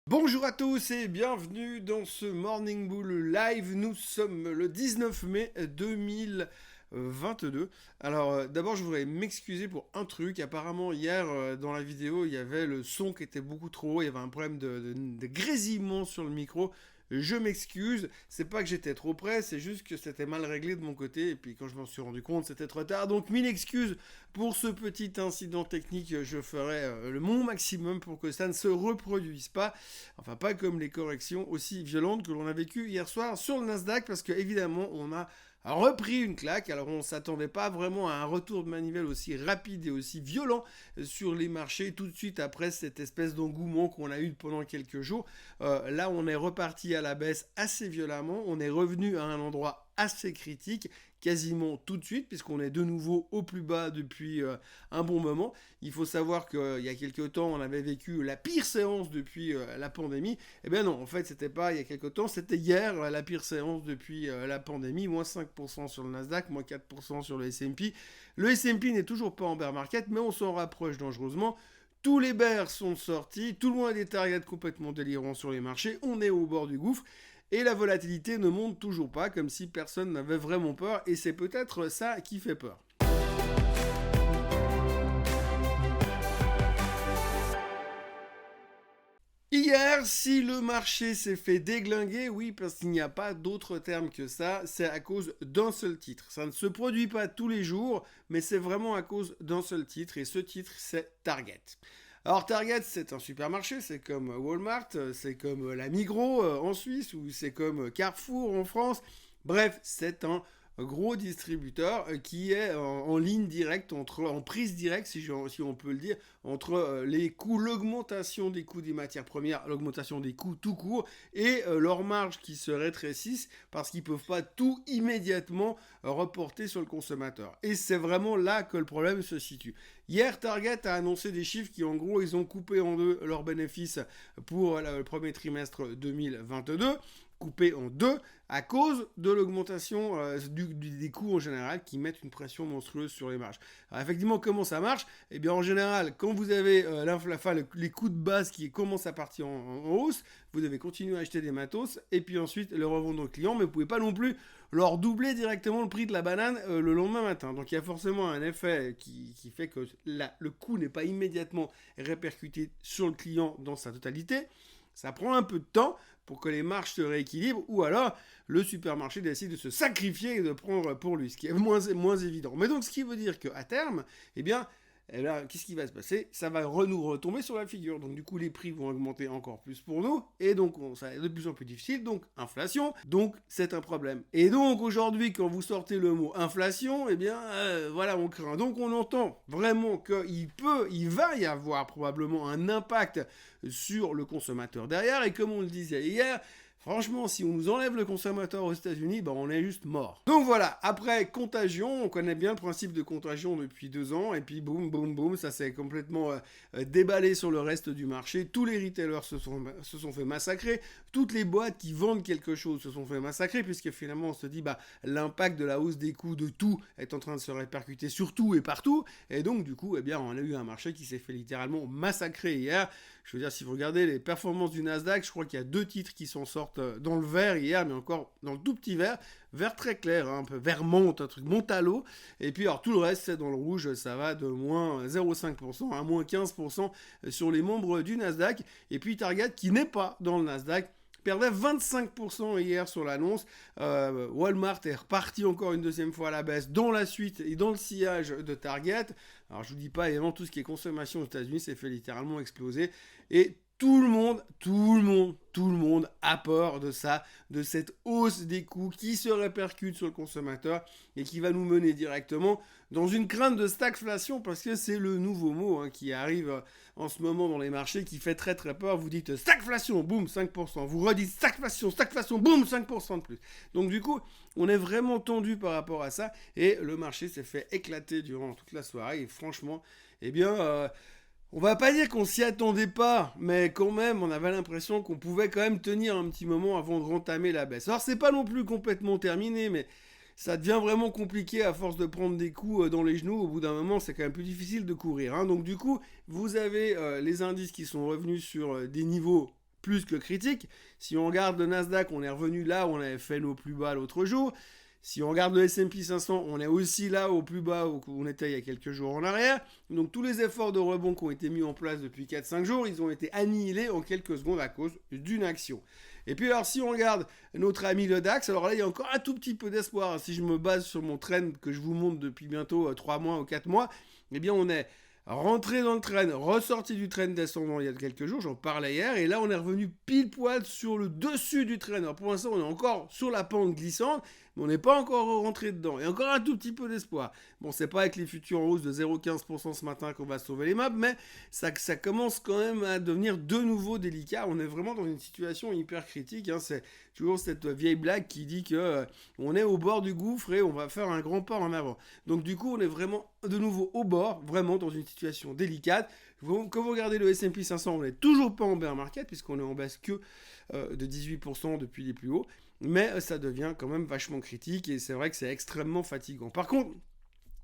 Bonjour à tous et bienvenue dans ce Morning Bull Live. Nous sommes le 19 mai 2022. Alors d'abord je voudrais m'excuser pour un truc. Apparemment hier dans la vidéo il y avait le son qui était beaucoup trop haut. Il y avait un problème de grésillement sur le micro. Je m'excuse, c'est pas que j'étais trop près, c'est juste que c'était mal réglé de mon côté, et puis quand je m'en suis rendu compte, c'était trop tard. Donc mille excuses pour ce petit incident technique, je ferai mon maximum pour que ça ne se reproduise pas. Enfin, pas comme les corrections aussi violentes que l'on a vécues hier soir sur le Nasdaq, parce que évidemment, on a repris une claque. Alors on ne s'attendait pas vraiment à un retour de manivelle aussi rapide et aussi violent sur les marchés tout de suite après cette espèce d'engouement qu'on a eu pendant quelques jours. Là on est reparti à la baisse assez violemment, on est revenu à un endroit assez critique quasiment tout de suite puisqu'on est de nouveau au plus bas depuis un bon moment. Il faut savoir qu'il y a quelques temps on avait vécu la pire séance depuis la pandémie. Eh bien non, en fait c'était pas il y a quelques temps, c'était hier la pire séance depuis la pandémie, moins 5% sur le Nasdaq, moins 4% sur le S&P. Le S&P n'est toujours pas en bear market mais on s'en rapproche dangereusement. Tous les bears sont sortis, tout le monde a des targets complètement délirants sur les marchés, on est au bord du gouffre. Et la volatilité ne monte toujours pas, comme si personne n'avait vraiment peur, et c'est peut-être ça qui fait peur. Hier, si le marché s'est fait déglinguer, oui, parce qu'il n'y a pas d'autre terme que ça, c'est à cause d'un seul titre. Ça ne se produit pas tous les jours, mais c'est vraiment à cause d'un seul titre, et ce titre, c'est Target. Alors Target, c'est un supermarché, c'est comme Walmart, c'est comme la Migros en Suisse, ou c'est comme Carrefour en France. Bref, c'est un gros distributeur qui est en ligne directe, en prise directe, si on peut le dire, entre les coûts, l'augmentation des coûts des matières premières, l'augmentation des coûts tout court, et leurs marges qui se rétrécissent parce qu'ils ne peuvent pas tout immédiatement reporter sur le consommateur. Et c'est vraiment là que le problème se situe. Hier, Target a annoncé des chiffres qui, en gros, ils ont coupé en deux leurs bénéfices pour le premier trimestre 2022, coupé en deux à cause de l'augmentation des coûts en général qui mettent une pression monstrueuse sur les marges. Alors effectivement, comment ça marche? Eh bien, en général, quand vous avez les coûts de base qui commencent à partir en hausse, vous devez continuer à acheter des matos et puis ensuite le revendre aux clients, mais vous ne pouvez pas non plus leur doubler directement le prix de la banane le lendemain matin. Donc il y a forcément un effet qui fait que le coût n'est pas immédiatement répercuté sur le client dans sa totalité. Ça prend un peu de temps pour que les marges se rééquilibrent, ou alors le supermarché décide de se sacrifier et de prendre pour lui, ce qui est moins évident. Mais donc ce qui veut dire qu'à terme, eh bien, qu'est-ce qui va se passer? Ça va nous retomber sur la figure. Donc du coup, les prix vont augmenter encore plus pour nous. Et donc, ça va être de plus en plus difficile. Donc, inflation. Donc, c'est un problème. Et donc, aujourd'hui, quand vous sortez le mot inflation, eh bien, voilà, on craint. Donc, on entend vraiment il va y avoir probablement un impact sur le consommateur derrière. Et comme on le disait hier, franchement, si on nous enlève le consommateur aux États-Unis, ben on est juste mort. Donc voilà, après contagion, on connaît bien le principe de contagion depuis 2 ans, et puis boum, boum, boum, ça s'est complètement déballé sur le reste du marché. Tous les retailers se sont fait massacrer, toutes les boîtes qui vendent quelque chose se sont fait massacrer, puisque finalement on se dit, bah, l'impact de la hausse des coûts de tout est en train de se répercuter sur tout et partout, et donc du coup, eh bien, on a eu un marché qui s'est fait littéralement massacrer hier. Je veux dire, si vous regardez les performances du Nasdaq, je crois qu'il y a 2 titres qui s'en sortent dans le vert hier, mais encore dans le tout petit vert très clair, hein, un peu vert monte, un truc monte à l'eau, et puis alors tout le reste c'est dans le rouge, ça va de moins 0,5% à moins 15% sur les membres du Nasdaq, et puis Target qui n'est pas dans le Nasdaq, perdait 25% hier sur l'annonce. Walmart est reparti encore une deuxième fois à la baisse dans la suite et dans le sillage de Target. Alors je vous dis pas, évidemment, tout ce qui est consommation aux États-Unis s'est fait littéralement exploser. Et tout le monde a peur de ça, de cette hausse des coûts qui se répercute sur le consommateur et qui va nous mener directement dans une crainte de stagflation, parce que c'est le nouveau mot qui arrive en ce moment dans les marchés qui fait très très peur. Vous dites stagflation, boum, 5%. Vous redites stagflation, boum, 5% de plus. Donc du coup, on est vraiment tendu par rapport à ça et le marché s'est fait éclater durant toute la soirée et franchement, eh bien... on va pas dire qu'on s'y attendait pas, mais quand même, on avait l'impression qu'on pouvait quand même tenir un petit moment avant de rentamer la baisse. Alors, c'est pas non plus complètement terminé, mais ça devient vraiment compliqué à force de prendre des coups dans les genoux. Au bout d'un moment, c'est quand même plus difficile de courir. Donc, du coup, vous avez les indices qui sont revenus sur des niveaux plus que critique. Si on regarde le Nasdaq, on est revenu là où on avait fait nos plus bas l'autre jour. Si on regarde le S&P 500, on est aussi là au plus bas où on était il y a quelques jours en arrière. Donc tous les efforts de rebond qui ont été mis en place depuis 4-5 jours, ils ont été annihilés en quelques secondes à cause d'une action. Et puis alors si on regarde notre ami le DAX, alors là il y a encore un tout petit peu d'espoir. Si je me base sur mon trend que je vous montre depuis bientôt 3 mois ou 4 mois, eh bien on est rentré dans le trend, ressorti du trend descendant il y a quelques jours, j'en parlais hier, et là on est revenu pile poil sur le dessus du trend. Alors pour l'instant on est encore sur la pente glissante, mais on n'est pas encore rentré dedans. Et encore un tout petit peu d'espoir. Bon, c'est pas avec les futurs en hausse de 0,15% ce matin qu'on va sauver les maps, mais ça commence quand même à devenir de nouveau délicat. On est vraiment dans une situation hyper critique. C'est toujours cette vieille blague qui dit que on est au bord du gouffre et on va faire un grand pas en avant. Donc du coup, on est vraiment de nouveau au bord, vraiment dans une situation délicate. Quand vous regardez le S&P 500, on n'est toujours pas en bear market puisqu'on est en baisse que de 18% depuis les plus hauts. Mais ça devient quand même vachement critique et c'est vrai que c'est extrêmement fatigant. Par contre,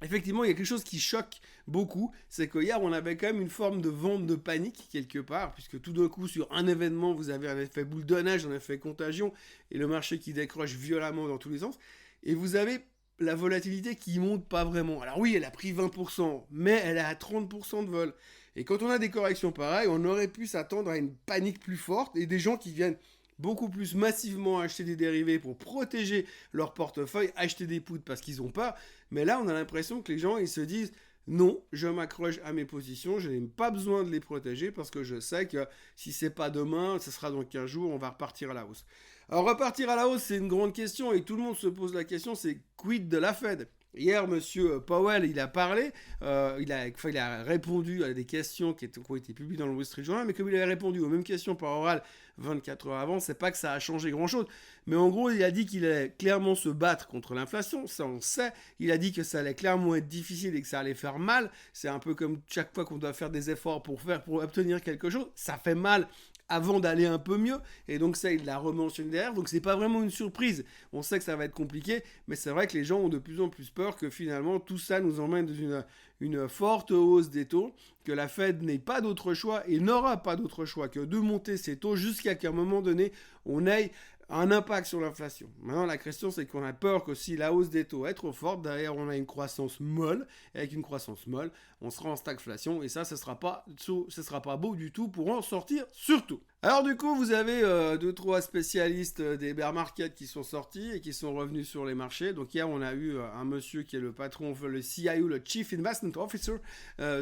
effectivement, il y a quelque chose qui choque beaucoup, c'est qu'hier, on avait quand même une forme de vente de panique quelque part, puisque tout d'un coup, sur un événement, vous avez un effet boule de neige, un effet contagion, et le marché qui décroche violemment dans tous les sens, et vous avez la volatilité qui monte pas vraiment. Alors oui, elle a pris 20%, mais elle est à 30% de vol. Et quand on a des corrections pareilles, on aurait pu s'attendre à une panique plus forte, et des gens qui viennent beaucoup plus massivement acheter des dérivés pour protéger leur portefeuille, acheter des puts parce qu'ils ont peur. Mais là, on a l'impression que les gens, ils se disent non, je m'accroche à mes positions, je n'ai pas besoin de les protéger parce que je sais que si c'est pas demain, ce sera dans 15 jours, on va repartir à la hausse. Alors repartir à la hausse, c'est une grande question et tout le monde se pose la question, c'est quid de la Fed ? Hier, M. Powell, il a parlé, il a répondu à des questions qui ont été publiées dans le Wall Street Journal, mais comme il avait répondu aux mêmes questions par oral 24 heures avant, c'est pas que ça a changé grand-chose. Mais en gros, il a dit qu'il allait clairement se battre contre l'inflation, ça on sait. Il a dit que ça allait clairement être difficile et que ça allait faire mal. C'est un peu comme chaque fois qu'on doit faire des efforts pour obtenir quelque chose, ça fait mal avant d'aller un peu mieux, et donc ça il l'a rementionné derrière, donc c'est pas vraiment une surprise, on sait que ça va être compliqué, mais c'est vrai que les gens ont de plus en plus peur que finalement tout ça nous emmène dans une forte hausse des taux, que la Fed n'ait pas d'autre choix et n'aura pas d'autre choix que de monter ses taux jusqu'à qu'à un moment donné on ait un impact sur l'inflation. Maintenant, la question, c'est qu'on a peur que si la hausse des taux est trop forte, derrière, on a une croissance molle. Et avec une croissance molle, on sera en stagflation. Et ça, ce sera pas beau du tout pour en sortir, surtout. Alors du coup, vous avez 2-3 spécialistes des bear markets qui sont sortis et qui sont revenus sur les marchés. Donc hier, on a eu un monsieur qui est le patron, le CIO, le Chief Investment Officer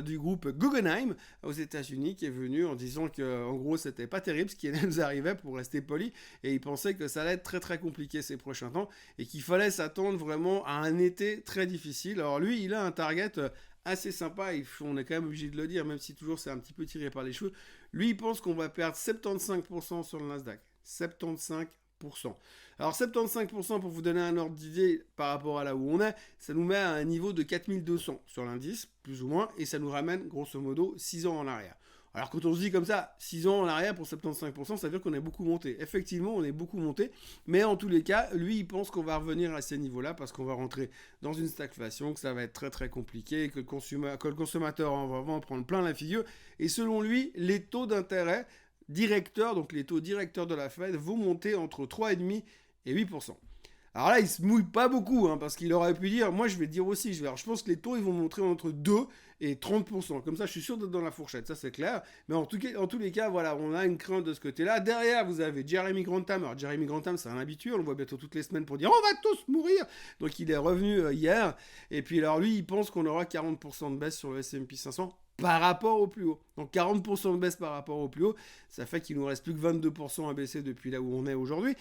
du groupe Guggenheim aux États-Unis, qui est venu en disant que, en gros, c'était pas terrible ce qui nous arrivait, pour rester poli, et il pensait que ça allait être très très compliqué ces prochains temps et qu'il fallait s'attendre vraiment à un été très difficile. Alors lui, il a un target assez sympa, on est quand même obligé de le dire, même si toujours c'est un petit peu tiré par les cheveux. Lui, il pense qu'on va perdre 75% sur le Nasdaq. 75%. Alors 75%, pour vous donner un ordre d'idée par rapport à là où on est, ça nous met à un niveau de 4200 sur l'indice, plus ou moins, et ça nous ramène grosso modo 6 ans en arrière. Alors quand on se dit comme ça, 6 ans en arrière pour 75%, ça veut dire qu'on est beaucoup monté. Effectivement, on est beaucoup monté, mais en tous les cas, lui, il pense qu'on va revenir à ces niveaux-là parce qu'on va rentrer dans une stagflation, que ça va être très très compliqué, que le consommateur va vraiment prendre plein la figure. Et selon lui, les taux d'intérêt directeurs, donc les taux directeurs de la Fed, vont monter entre 3,5 et 8%. Alors là, il se mouille pas beaucoup, parce qu'il aurait pu dire, moi je vais dire aussi, je pense que les taux, ils vont montrer entre 2 et 30%. Comme ça, je suis sûr d'être dans la fourchette, ça c'est clair. Mais en tous les cas, voilà, on a une crainte de ce côté-là. Derrière, vous avez Jeremy Grantham. Alors Jeremy Grantham, c'est un habitué, on le voit bientôt toutes les semaines pour dire, on va tous mourir. Donc il est revenu hier. Et puis alors lui, il pense qu'on aura 40% de baisse sur le S&P 500 par rapport au plus haut. Donc 40% de baisse par rapport au plus haut, ça fait qu'il nous reste plus que 22% à baisser depuis là où on est aujourd'hui.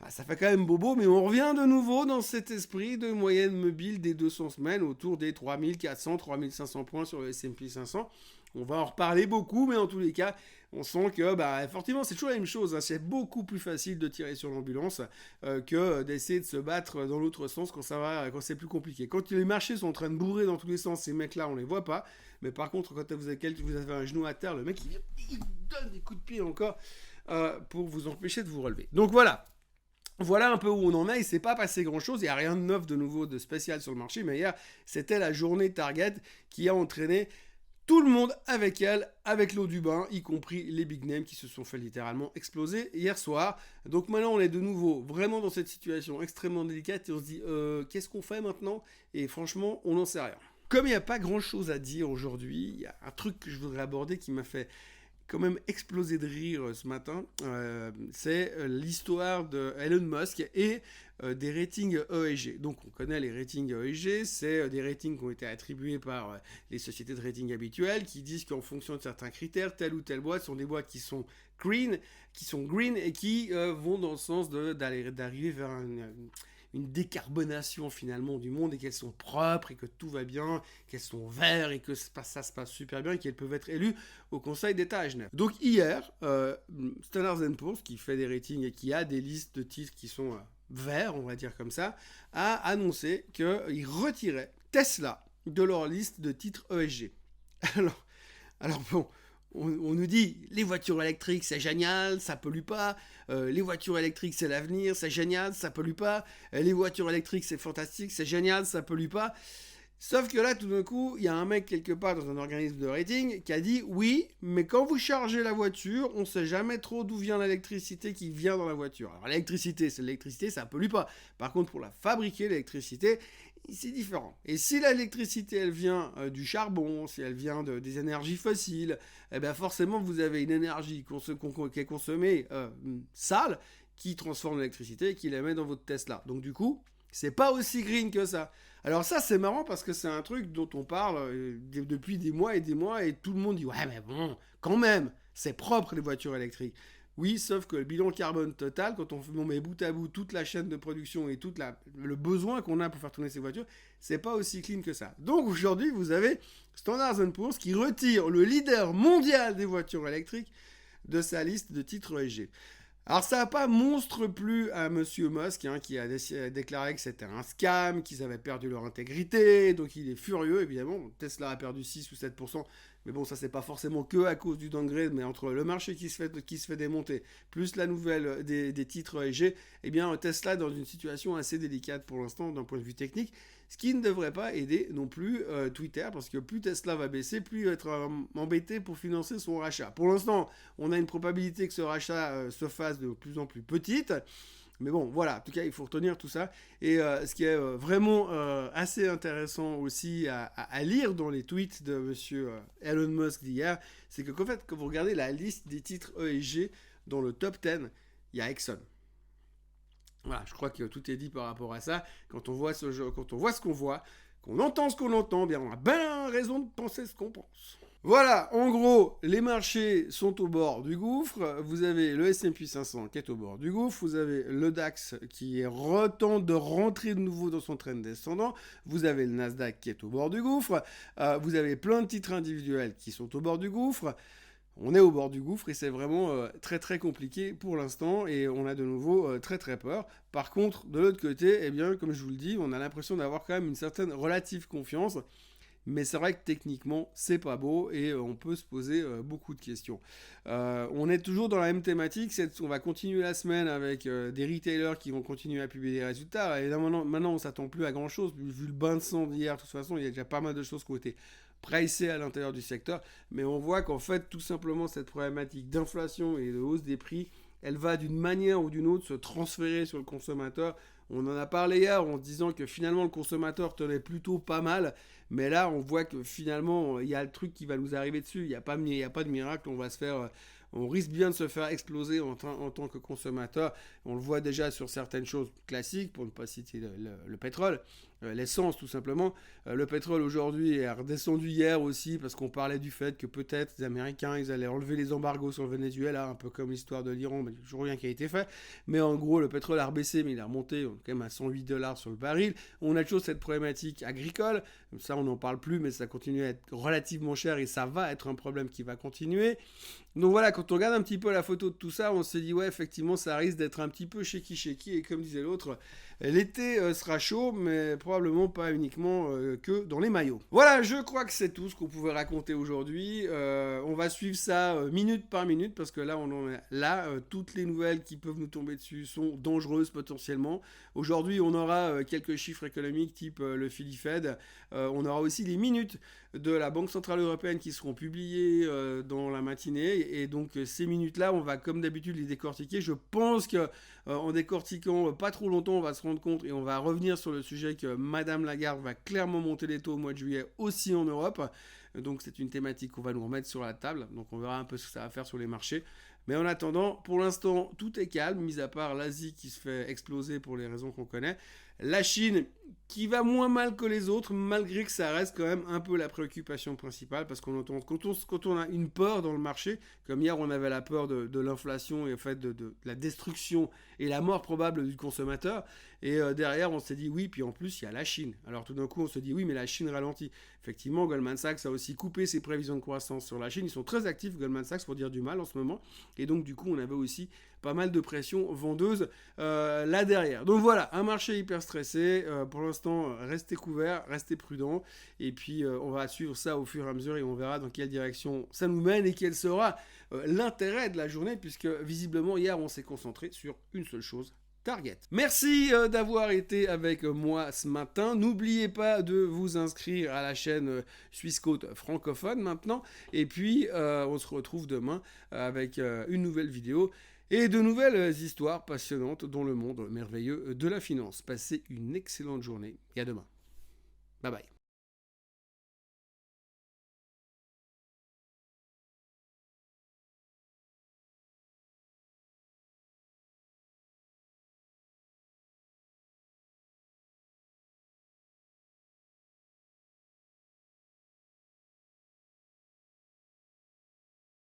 Ça fait quand même bobo, mais on revient de nouveau dans cet esprit de moyenne mobile des 200 semaines autour des 3400, 3500 points sur le S&P 500. On va en reparler beaucoup, mais en tous les cas, on sent que, effectivement, c'est toujours la même chose. C'est beaucoup plus facile de tirer sur l'ambulance que d'essayer de se battre dans l'autre sens quand c'est plus compliqué. Quand les marchés sont en train de bourrer dans tous les sens, ces mecs-là, on les voit pas. Mais par contre, quand vous avez un genou à terre, le mec, il donne des coups de pied encore pour vous empêcher de vous relever. Donc voilà. Voilà un peu où on en est, il ne s'est pas passé grand-chose, il n'y a rien de neuf, de nouveau, de spécial sur le marché, mais hier, c'était la journée Target qui a entraîné tout le monde avec elle, avec l'eau du bain, y compris les big names qui se sont fait littéralement exploser hier soir. Donc maintenant, on est de nouveau vraiment dans cette situation extrêmement délicate et on se dit qu'est-ce qu'on fait maintenant? Et franchement, on n'en sait rien. Comme il n'y a pas grand-chose à dire aujourd'hui, il y a un truc que je voudrais aborder qui m'a fait quand même explosé de rire ce matin, c'est l'histoire de Elon Musk et des ratings ESG. Donc on connaît les ratings ESG, c'est des ratings qui ont été attribués par les sociétés de rating habituelles qui disent qu'en fonction de certains critères, telle ou telle boîte sont des boîtes qui sont green et qui vont dans le sens d'arriver vers une décarbonation finalement du monde et qu'elles sont propres et que tout va bien, qu'elles sont vertes et que ça se passe super bien et qu'elles peuvent être élues au Conseil d'État à Genève. Donc hier, Standard & Poor's, qui fait des ratings et qui a des listes de titres qui sont verts, on va dire comme ça, a annoncé qu'ils retiraient Tesla de leur liste de titres ESG. Alors bon, on nous dit les voitures électriques c'est génial, ça pollue pas, les voitures électriques c'est l'avenir, c'est génial, ça pollue pas, les voitures électriques c'est fantastique, c'est génial, ça pollue pas. Sauf que là tout d'un coup, il y a un mec quelque part dans un organisme de rating qui a dit oui, mais quand vous chargez la voiture, on sait jamais trop d'où vient l'électricité qui vient dans la voiture. Alors l'électricité, c'est l'électricité, ça pollue pas. Par contre, pour la fabriquer, l'électricité, c'est différent. Et si l'électricité, elle vient du charbon, si elle vient des énergies fossiles, eh bien forcément, vous avez une énergie qui est consommée sale, qui transforme l'électricité et qui la met dans votre Tesla. Donc du coup, c'est pas aussi green que ça. Alors ça, c'est marrant parce que c'est un truc dont on parle depuis des mois et tout le monde dit « Ouais, mais bon, quand même, c'est propre les voitures électriques ». Oui, sauf que le bilan carbone total, quand on met bout à bout toute la chaîne de production et tout le besoin qu'on a pour faire tourner ces voitures, c'est pas aussi clean que ça. Donc aujourd'hui, vous avez Standard & Poor's qui retire le leader mondial des voitures électriques de sa liste de titres ESG. Alors ça n'a pas monstre plus à Monsieur Musk, qui a déclaré que c'était un scam, qu'ils avaient perdu leur intégrité, donc il est furieux évidemment. Tesla a perdu 6 ou 7%, mais bon ça c'est pas forcément que à cause du downgrade, mais entre le marché qui se fait démonter, plus la nouvelle des titres ESG, eh bien Tesla est dans une situation assez délicate pour l'instant d'un point de vue technique, ce qui ne devrait pas aider non plus Twitter, parce que plus Tesla va baisser, plus il va être embêté pour financer son rachat. Pour l'instant, on a une probabilité que ce rachat se fasse de plus en plus petite, mais bon, voilà, en tout cas, il faut retenir tout ça. Et ce qui est vraiment assez intéressant aussi à lire dans les tweets de monsieur Elon Musk d'hier, c'est que, en fait, quand vous regardez la liste des titres ESG dans le top 10, il y a Exxon. Voilà, je crois que tout est dit par rapport à ça. Quand on voit ce jeu, quand on voit ce qu'on voit, qu'on entend ce qu'on entend, bien on a bien raison de penser ce qu'on pense. Voilà, en gros, les marchés sont au bord du gouffre. Vous avez le S&P 500 qui est au bord du gouffre. Vous avez le DAX qui tente de rentrer de nouveau dans son trend descendant. Vous avez le Nasdaq qui est au bord du gouffre. Vous avez plein de titres individuels qui sont au bord du gouffre. On est au bord du gouffre et c'est vraiment très très compliqué pour l'instant et on a de nouveau très très peur. Par contre, de l'autre côté, eh bien, comme je vous le dis, on a l'impression d'avoir quand même une certaine relative confiance. Mais c'est vrai que techniquement, c'est pas beau et on peut se poser beaucoup de questions. On est toujours dans la même thématique. On va continuer la semaine avec des retailers qui vont continuer à publier des résultats. Et là, maintenant on s'attend plus à grand-chose. Vu le bain de sang d'hier, de toute façon, il y a déjà pas mal de choses qui ont été pricées à l'intérieur du secteur. Mais on voit qu'en fait, tout simplement, cette problématique d'inflation et de hausse des prix, elle va d'une manière ou d'une autre se transférer sur le consommateur. On en a parlé hier en se disant que finalement le consommateur tenait plutôt pas mal. Mais là, on voit que finalement, il y a le truc qui va nous arriver dessus. Il n'y a pas de miracle. On risque bien de se faire exploser en tant que consommateur. On le voit déjà sur certaines choses classiques, pour ne pas citer le pétrole, l'essence tout simplement. Le pétrole aujourd'hui est redescendu hier aussi parce qu'on parlait du fait que peut-être les Américains ils allaient enlever les embargos sur le Venezuela, un peu comme l'histoire de l'Iran, mais il n'y a toujours rien qui a été fait. Mais en gros, le pétrole a rebaissé, mais il a remonté quand même à $108 sur le baril. On a toujours cette problématique agricole. Ça, on n'en parle plus, mais ça continue à être relativement cher et ça va être un problème qui va continuer. Donc voilà, quand on regarde un petit peu la photo de tout ça, on se dit ouais, effectivement, ça risque d'être un petit peu shaky. Et comme disait l'autre, l'été sera chaud, mais probablement pas uniquement que dans les maillots. Voilà, je crois que c'est tout ce qu'on pouvait raconter aujourd'hui. On va suivre ça minute par minute parce que là, on en est là. Toutes les nouvelles qui peuvent nous tomber dessus sont dangereuses potentiellement. Aujourd'hui, on aura quelques chiffres économiques type le Philly Fed. On aura aussi les minutes de la Banque Centrale Européenne qui seront publiées dans la matinée. Et donc, ces minutes-là, on va comme d'habitude les décortiquer. Je pense qu'en décortiquant pas trop longtemps, on va se rendre compte et on va revenir sur le sujet que Madame Lagarde va clairement monter les taux au mois de juillet aussi en Europe. Donc, c'est une thématique qu'on va nous remettre sur la table. Donc, on verra un peu ce que ça va faire sur les marchés. Mais en attendant, pour l'instant, tout est calme, mis à part l'Asie qui se fait exploser pour les raisons qu'on connaît. La Chine qui va moins mal que les autres, malgré que ça reste quand même un peu la préoccupation principale, parce qu'on entend, quand on a une peur dans le marché, comme hier on avait la peur de l'inflation et en fait de la destruction et la mort probable du consommateur, et derrière on s'est dit oui, puis en plus il y a la Chine. Alors tout d'un coup on se dit oui, mais la Chine ralentit. Effectivement, Goldman Sachs a aussi coupé ses prévisions de croissance sur la Chine. Ils sont très actifs, Goldman Sachs, pour dire du mal en ce moment, et donc du coup on avait aussi pas mal de pression vendeuse là derrière. Donc voilà, un marché hyper stressé. Pour l'instant, restez couverts, restez prudents. Et puis, on va suivre ça au fur et à mesure et on verra dans quelle direction ça nous mène et quel sera l'intérêt de la journée, puisque visiblement, hier, on s'est concentré sur une seule chose. Target. Merci d'avoir été avec moi ce matin. N'oubliez pas de vous inscrire à la chaîne Swissquote francophone maintenant. Et puis, on se retrouve demain avec une nouvelle vidéo et de nouvelles histoires passionnantes dans le monde merveilleux de la finance. Passez une excellente journée et à demain. Bye bye.